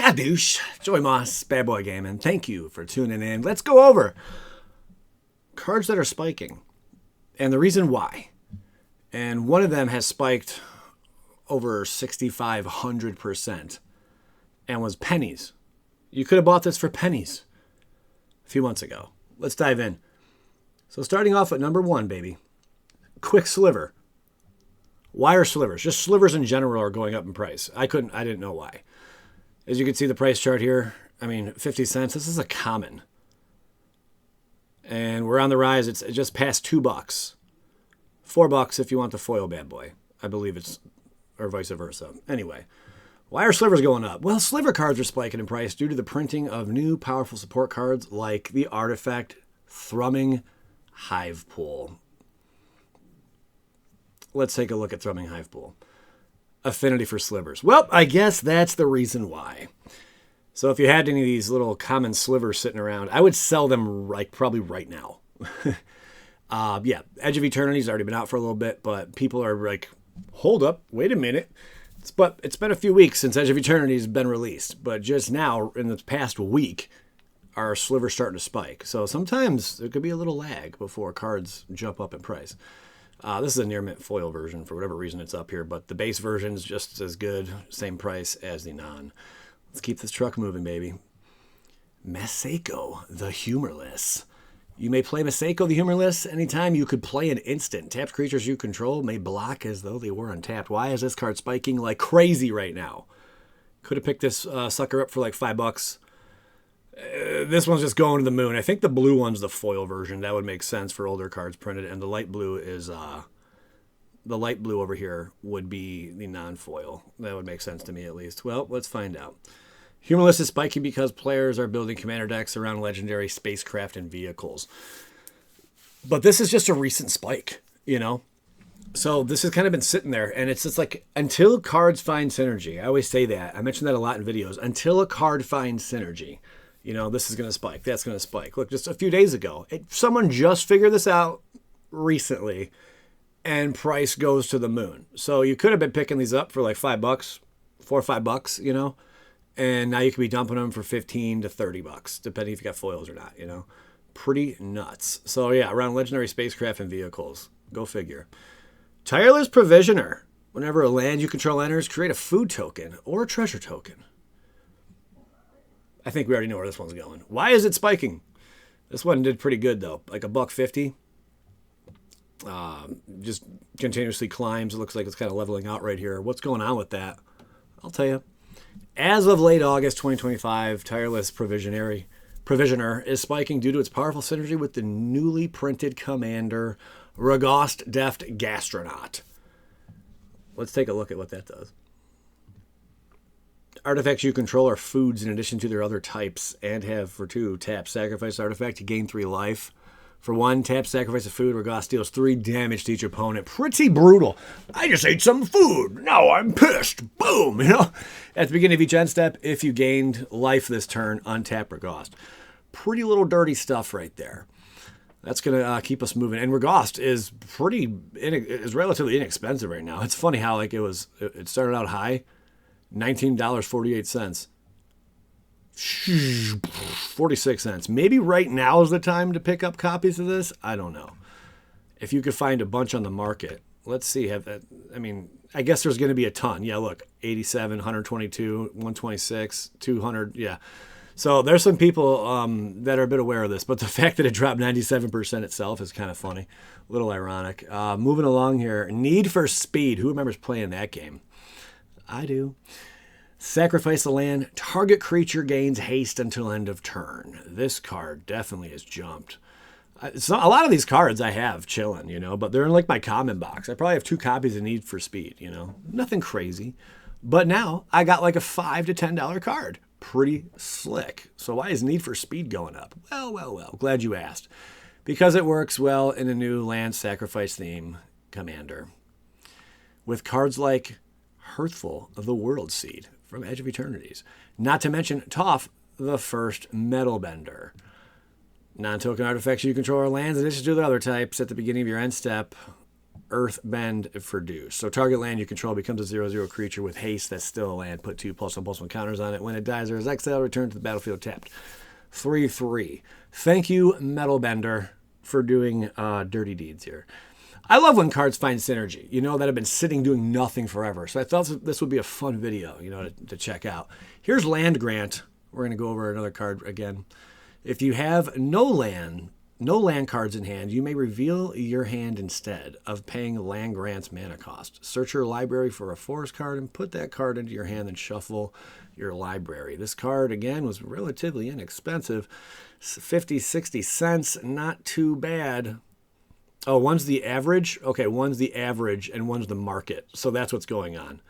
Skadoosh. Joey Moss, Bad Boy Gaming. Thank you for tuning in. Let's go over cards that are spiking and the reason why. And one of them has spiked over 6,500% and was pennies. You could have bought this for pennies a few months ago. Let's dive in. So starting off at number 1, baby. Quicksilver. Why are slivers? Just slivers in general are going up in price. I didn't know why. As you can see the price chart here, 50 cents. This is a common. And we're on the rise. It's just past $2. $4 if you want the foil bad boy. I believe it's, or vice versa. Anyway, why are slivers going up? Well, sliver cards are spiking in price due to the printing of new powerful support cards like the artifact Thrumming Hive Pool. Let's take a look at Thrumming Hive Pool. Affinity for slivers. Well, I guess that's the reason why. So if you had any of these little common slivers sitting around, I would sell them probably right now. Yeah, Edge of Eternity's already been out for a little bit, but people are like, hold up, wait a minute. It's been a few weeks since Edge of Eternity's been released, but just now, in the past week, our slivers starting to spike. So sometimes there could be a little lag before cards jump up in price. This is a near mint foil version. For whatever reason it's up here, but the base version is just as good, same price as the non. Let's keep this truck moving, baby. Masako the Humorless. You may play Masako the Humorless anytime. You could play an instant. Tapped creatures you control may block as though they were untapped. Why is this card spiking like crazy right now? Could have picked this sucker up for like $5. This one's just going to the moon. I think the blue one's the foil version. That would make sense for older cards printed. And the light blue is the light blue over here would be the non-foil. That would make sense to me at least. Well, let's find out. Humorless is spiking because players are building commander decks around legendary spacecraft and vehicles. But this is just a recent spike, So this has kind of been sitting there, and it's just like, until cards find synergy. I always say that. I mention that a lot in videos. Until a card finds synergy, this is going to spike. That's going to spike. Look, just a few days ago, someone just figured this out recently, and price goes to the moon. So you could have been picking these up for like $5, $4 or $5, and now you could be dumping them for $15 to $30, depending if you got foils or not, Pretty nuts. So yeah, around legendary spacecraft and vehicles. Go figure. Tireless Provisioner. Whenever a land you control enters, create a food token or a treasure token. I think we already know where this one's going. Why is it spiking? This one did pretty good though, like $1.50. Just continuously climbs. It looks like it's kind of leveling out right here. What's going on with that? I'll tell you. As of late August 2025, Tireless Provisioner is spiking due to its powerful synergy with the newly printed commander Ragost Deft Gastronaut. Let's take a look at what that does. Artifacts you control are foods in addition to their other types and have for 2, tap sacrifice artifact to gain 3 life. For 1, tap sacrifice a food. Ragost deals 3 damage to each opponent. Pretty brutal. I just ate some food. Now I'm pissed. Boom. At the beginning of each end step, if you gained life this turn, untap Ragost. Pretty little dirty stuff right there. That's going to keep us moving. And Ragost is relatively inexpensive right now. It's funny how it started out high, $19.48. 46 cents. Maybe right now is the time to pick up copies of this. I don't know. If you could find a bunch on the market, let's see. I guess there's going to be a ton. Yeah, look, 87, 122, 126, 200. Yeah. So there's some people that are a bit aware of this, but the fact that it dropped 97% itself is kind of funny. A little ironic. Moving along here. Need for Speed. Who remembers playing that game? I do. Sacrifice a land. Target creature gains haste until end of turn. This card definitely has jumped. A lot of these cards I have chilling, but they're in like my common box. I probably have 2 copies of Need for Speed, Nothing crazy. But now I got like a $5 to $10 card. Pretty slick. So why is Need for Speed going up? Well. Glad you asked. Because it works well in a new land sacrifice theme commander. With cards like Hearthful of the World Seed from Edge of Eternities. Not to mention Toph, the First Metal Bender. Non-token artifacts you control are lands in addition to their other types at the beginning of your end step. Earthbend for deuce. So target land you control becomes a 0/0 creature with haste that's still a land. Put 2+1/+1 counters on it. When it dies or is exiled, return to the battlefield tapped. 3/3. Thank you, Metalbender, for doing dirty deeds here. I love when cards find synergy, that have been sitting doing nothing forever. So I thought this would be a fun video, to check out. Here's Land Grant. We're going to go over another card again. If you have no land cards in hand, you may reveal your hand instead of paying Land Grant's mana cost. Search your library for a forest card and put that card into your hand and shuffle your library. This card, again, was relatively inexpensive. 50, 60 cents, not too bad. Oh, one's the average? Okay, one's the average and one's the market. So that's what's going on.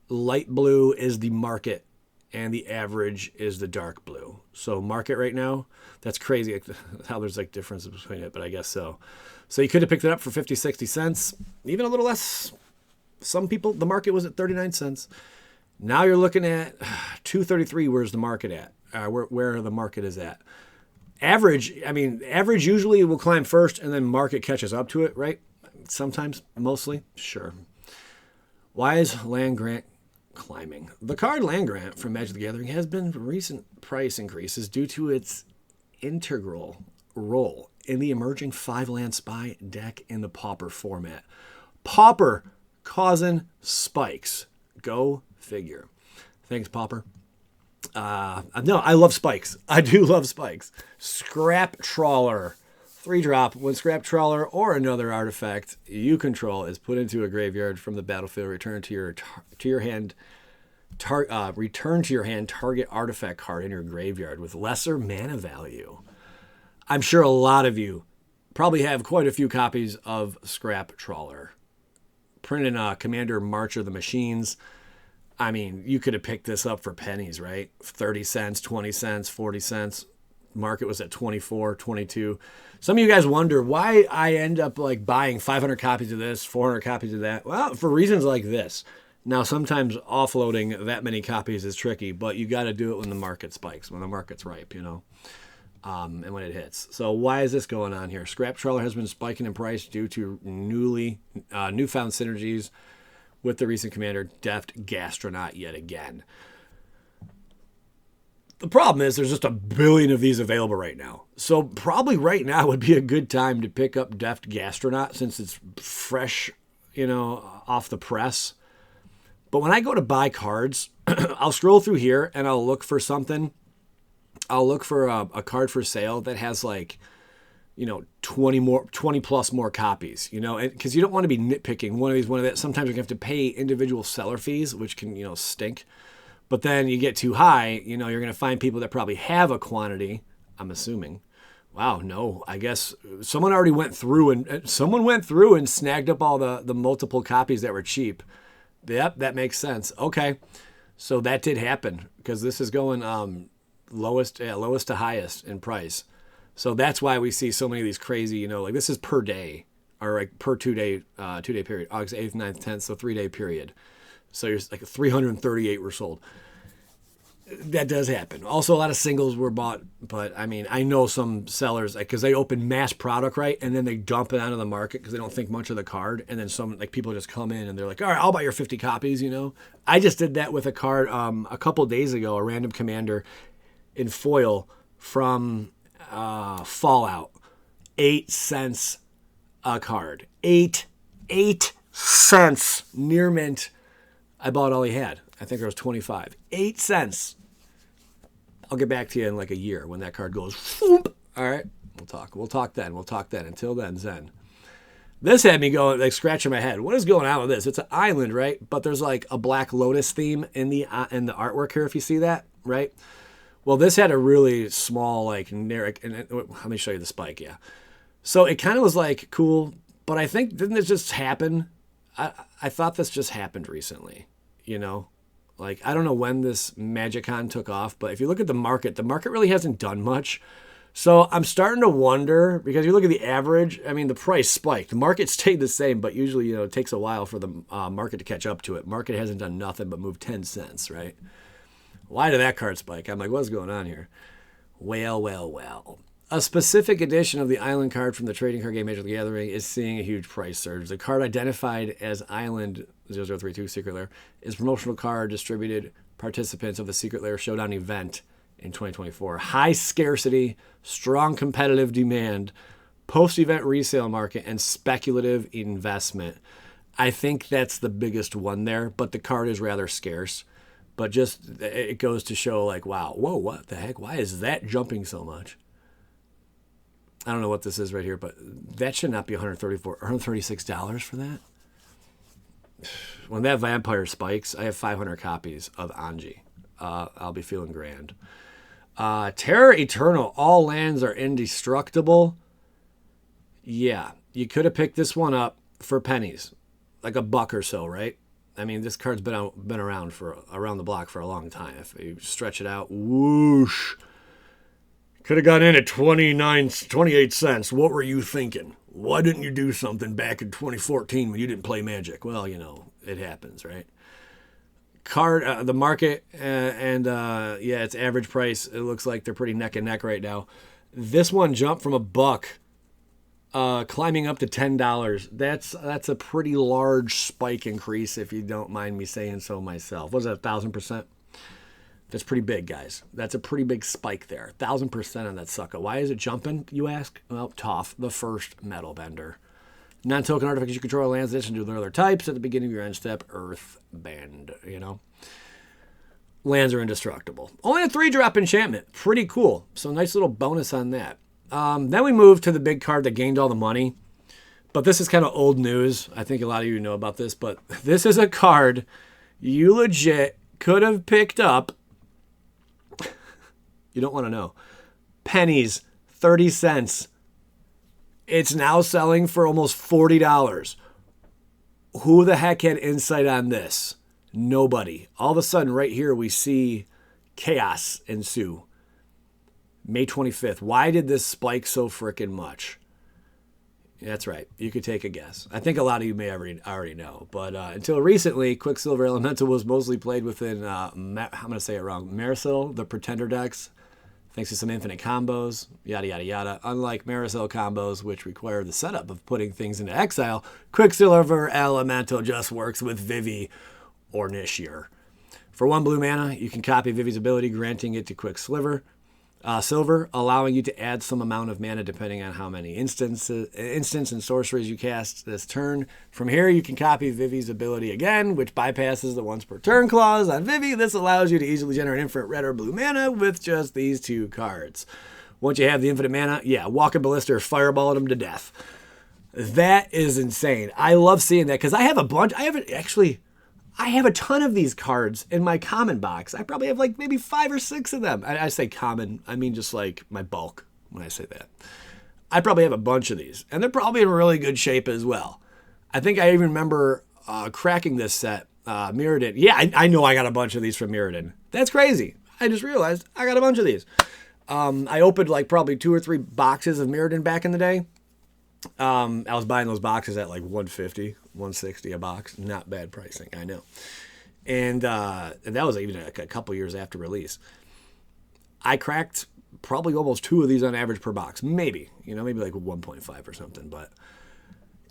Light blue is the market and the average is the dark blue. So market right now, that's crazy how there's differences between it, but I guess so. So you could have picked it up for 50, 60 cents, even a little less. Some people, the market was at 39 cents. Now you're looking at 233. Where's the market at? Where the market is at. Average usually will climb first and then market catches up to it, right? Sometimes, mostly, sure. Why is Land Grant climbing? The card Land Grant from Magic the Gathering has been recent price increases due to its integral role in the emerging 5-land spy deck in the Pauper format. Pauper causing spikes. Go figure. Thanks, Pauper. No, I love spikes. I do love spikes. Scrap Trawler. 3-drop. When Scrap Trawler or another artifact you control is put into a graveyard from the battlefield, return to your hand target artifact card in your graveyard with lesser mana value. I'm sure a lot of you probably have quite a few copies of Scrap Trawler. Printed in Commander March of the Machines. I mean, you could have picked this up for pennies, right? 30 cents, 20 cents, 40 cents. Market was at 24, 22. Some of you guys wonder why I end up buying 500 copies of this, 400 copies of that. Well, for reasons like this. Now, sometimes offloading that many copies is tricky, but you got to do it when the market spikes, when the market's ripe, and when it hits. So why is this going on here? Scrap Trawler has been spiking in price due to newfound synergies with the recent commander, Deft Gastronaut, yet again. The problem is there's just a billion of these available right now. So probably right now would be a good time to pick up Deft Gastronaut since it's fresh, off the press. But when I go to buy cards, I'll scroll through here and I'll look for something. I'll look for a card for sale that has 20 plus more copies, because you don't want to be nitpicking one of that. Sometimes you have to pay individual seller fees, which can, stink. But then you get too high, you're going to find people that probably have a quantity, I'm assuming. Wow, no, I guess someone already went through and snagged up all the multiple copies that were cheap. Yep, that makes sense. Okay, so that did happen because this is going lowest to highest in price. So that's why we see so many of these crazy, this is per day or per 2-day period, August 8th, 9th, 10th, so 3-day period. So you're 338 were sold. That does happen. Also, a lot of singles were bought, but I know some sellers because they open mass product, right, and then they dump it onto the market because they don't think much of the card, and then some people just come in and they're like, all right, I'll buy your 50 copies. I just did that with a card a couple days ago, a random commander in foil from Fallout, 8 cents a card, 8 cents near mint. I bought all he had. I think there was 25. 8 cents. I'll get back to you in a year when that card goes. Whoop. All right. We'll talk then. Until then, Zen. This had me going, scratching my head. What is going on with this? It's an island, right? But there's a Black Lotus theme in the artwork here, if you see that, right? Well, this had a really small, let me show you the spike, yeah. So it kind of was cool, but I think, didn't this just happen? I thought this just happened recently. I don't know when this MagicCon took off, but if you look at the market really hasn't done much. So I'm starting to wonder, because you look at the average, the price spiked. The market stayed the same, but usually, it takes a while for the market to catch up to it. Market hasn't done nothing but move 10 cents, right? Why did that card spike? I'm what's going on here? Well. A specific edition of the Island card from the trading card game Magic the Gathering is seeing a huge price surge. The card identified as Island 0032 Secret Lair is a promotional card distributed participants of the Secret Lair Showdown event in 2024. High scarcity, strong competitive demand, post-event resale market, and speculative investment. I think that's the biggest one there, but the card is rather scarce. But just, it goes to show like, wow, whoa, what the heck? Why is that jumping so much? I don't know what this is right here, but that should not be $136 for that. When that vampire spikes, I have 500 copies of Anje. I'll be feeling grand. Terra Eternal, all lands are indestructible. Yeah, you could have picked this one up for pennies, like $1 or so, right? I mean, this card's been around the block for a long time. If you stretch it out, whoosh. Could have got in at 28 cents. What were you thinking? Why didn't you do something back in 2014 when you didn't play Magic? Well, you know, it happens, right? Card, the market, its average price, it looks like they're pretty neck and neck right now. This one jumped from $1, climbing up to $10. That's a pretty large spike increase, if you don't mind me saying so myself. Was it 1,000%? That's pretty big, guys. That's a pretty big spike there. 1,000% on that sucker. Why is it jumping, you ask? Well, Toph, the first metal bender. Non-token artifacts you control lands in addition to their other types at the beginning of your end step. Earth band, you know. Lands are indestructible. Only a 3-drop enchantment. Pretty cool. So nice little bonus on that. Then we move to the big card that gained all the money. But this is kind of old news. I think a lot of you know about this. But this is a card you legit could have picked up. You don't want to know. Pennies, 30 cents. It's now selling for almost $40. Who the heck had insight on this? Nobody. All of a sudden, right here, we see chaos ensue. May 25th. Why did this spike so freaking much? That's right. You could take a guess. I think a lot of you may already know. But until recently, Quicksilver Elemental was mostly played within, I'm going to say it wrong, Marisol, the Pretender decks. Thanks to some infinite combos, yada, yada, yada. Unlike Marisol combos, which require the setup of putting things into exile, Quicksilver Elemental just works with Vivi Ornitier. For 1 blue mana, you can copy Vivi's ability, granting it to Quicksilver. Silver, allowing you to add some amount of mana depending on how many instants and sorceries you cast this turn. From here, you can copy Vivi's ability again, which bypasses the once per turn clause on Vivi. This allows you to easily generate infinite red or blue mana with just these 2 cards. Once you have the infinite mana, walk a ballista or fireball them to death. That is insane. I love seeing that because I have a bunch. I have a ton of these cards in my common box. I probably have like maybe 5 or 6 of them. I say common, I mean just like my bulk when I say that. I probably have a bunch of these, and they're probably in really good shape as well. I think I even remember cracking this set, Mirrodin. Yeah, I know I got a bunch of these from Mirrodin. That's crazy. I just realized I got a bunch of these. I opened like probably 2 or 3 boxes of Mirrodin back in the day. I was buying those boxes at like $150, $160 a box. Not bad pricing, I know. And that was even a couple years after release. I cracked probably almost 2 of these on average per box. Maybe like 1.5 or something. But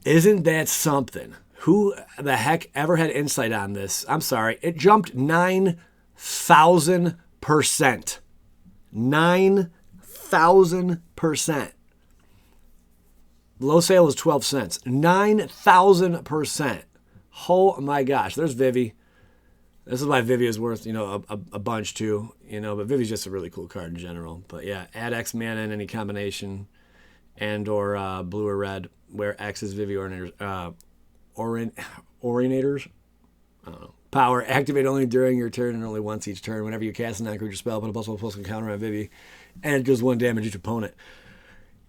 isn't that something? Who the heck ever had insight on this? I'm sorry. It jumped 9,000%. 9,000%. Low sale was 12 cents. 9,000%. Oh my gosh. There's Vivi. This is why Vivi is worth, a bunch too. But Vivi's just a really cool card in general. But yeah, add X mana in any combination and or blue or red, where X is Vivi Ornators. Orinators? I don't know. Power. Activate only during your turn and only once each turn. Whenever you cast a non-creature spell, put a +1/+1 counter on Vivi. And it does 1 damage each opponent.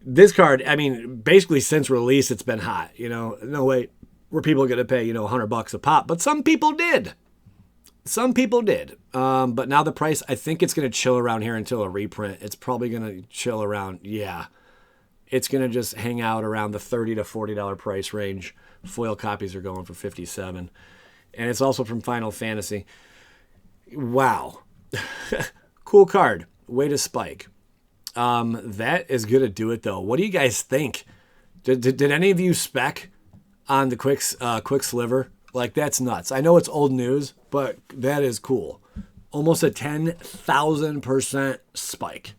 This card, I mean, basically since release, it's been hot. No way were people going to pay, $100 a pop. But some people did. But now the price, I think it's going to chill around here until a reprint. It's probably going to chill around, it's going to just hang out around the $30 to $40 price range. Foil copies are going for $57. And it's also from Final Fantasy. Wow. Cool card. Way to spike. That is going to do it, though. What do you guys think? Did any of you spec on the Quicksilver? Like, that's nuts. I know it's old news, but that is cool. Almost a 10,000% spike.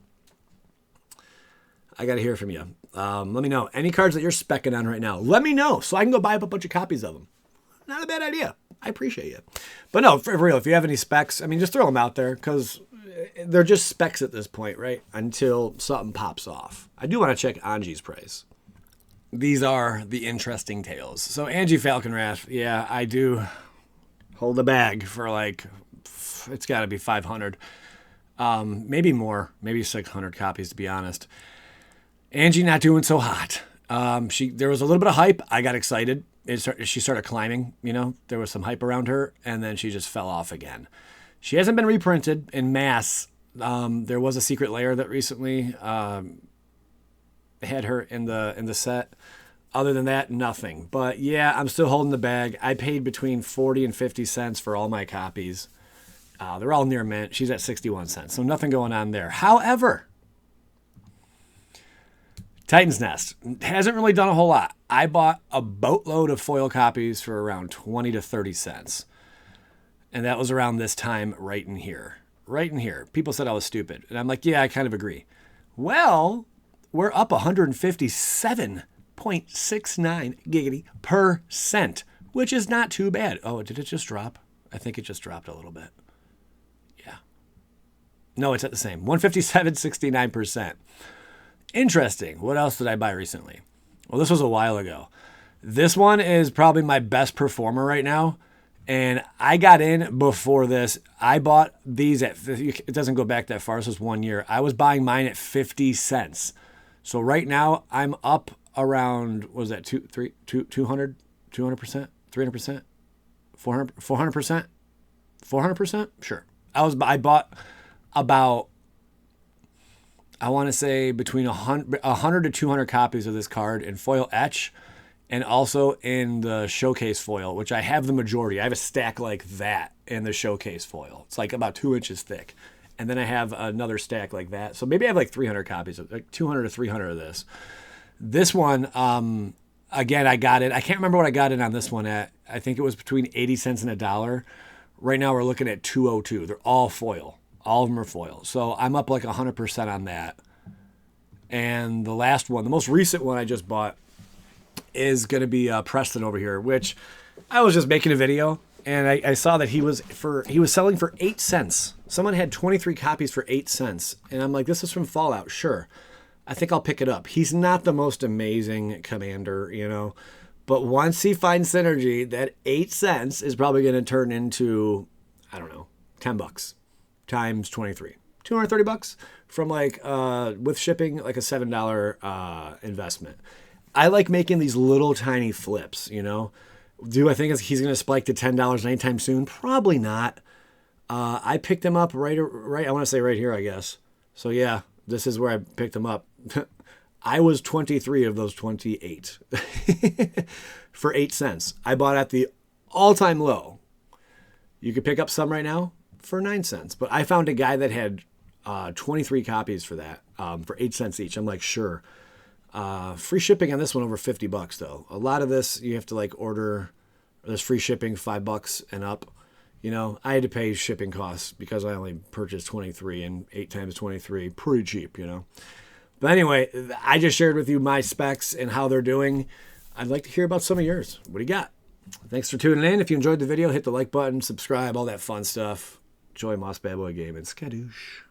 I got to hear from you. Let me know. Any cards that you're specking on right now, let me know so I can go buy up a bunch of copies of them. Not a bad idea. I appreciate you. But no, for real, if you have any specs, I mean, just throw them out there because they're just specs at this point, right? Until something pops off. I do want to check Anje's price. These are the interesting tales. So Anje Falkenrath, yeah, I do hold the bag for like, it's got to be 500. Maybe more, maybe 600 copies to be honest. Anje not doing so hot. There was a little bit of hype. I got excited. She started climbing, you know, there was some hype around her and then she just fell off again. She hasn't been reprinted in mass. There was a secret Lair that recently had her in the set. Other than that, nothing. But yeah, I'm still holding the bag. I paid between 40 and 50 cents for all my copies. They're all near mint. She's at 61 cents. So nothing going on there. However, Titan's Nest hasn't really done a whole lot. I bought a boatload of foil copies for around 20 to 30 cents. And that was around this time right in here. Right in here. People said I was stupid. And I'm like, yeah, I kind of agree. Well, we're up 157.69 giggity %, which is not too bad. Oh, did it just drop? I think it just dropped a little bit. Yeah. No, it's at the same. 157.69%. Interesting. What else did I buy recently? Well, this was a while ago. This one is probably my best performer right now. And I got in before this. I bought these it doesn't go back that far. This was 1 year. I was buying mine at 50 cents. So right now I'm up around, what was that, 200%, 300%, 400%, 400%? Sure. I bought about, I want to say between 100 to 200 copies of this card in foil etch and also in the showcase foil, which I have the majority. I have a stack like that in the showcase foil. It's like about 2 inches thick. And then I have another stack like that. So maybe I have like 300 copies, like 200 to 300 of this. This one, again, I got it. I can't remember what I got it on this one at. I think it was between 80 cents and $1. Right now we're looking at 202. They're all foil. All of them are foil. So I'm up like 100% on that. And the last one, the most recent one I just bought is going to be Preston over here, which I was just making a video and I saw that he was selling for 8 cents. Someone had 23 copies for 8 cents. And I'm like, this is from Fallout. Sure. I think I'll pick it up. He's not the most amazing commander, you know, but once he finds synergy, that 8 cents is probably going to turn into, I don't know, $10 times 23, $230 from like, with shipping, like a $7 investment. I like making these little tiny flips, you know. Do I think he's going to spike to $10 anytime soon? Probably not. I picked him up right. I want to say right here, I guess. So yeah, this is where I picked him up. I was 23 of those 28 for 8 cents. I bought at the all-time low. You could pick up some right now for 9 cents, but I found a guy that had 23 copies for that for 8 cents each. I'm like, sure. Free shipping on this one over $50 though. A lot of this you have to like order. There's free shipping $5 and up. You know, I had to pay shipping costs because I only purchased 23 and 8 times 23, pretty cheap, you know. But anyway, I just shared with you my specs and how they're doing. I'd like to hear about some of yours. What do you got? Thanks for tuning in. If you enjoyed the video, hit the like button, subscribe, all that fun stuff. Enjoy Moss Bad Boy Gaming. Skadoosh.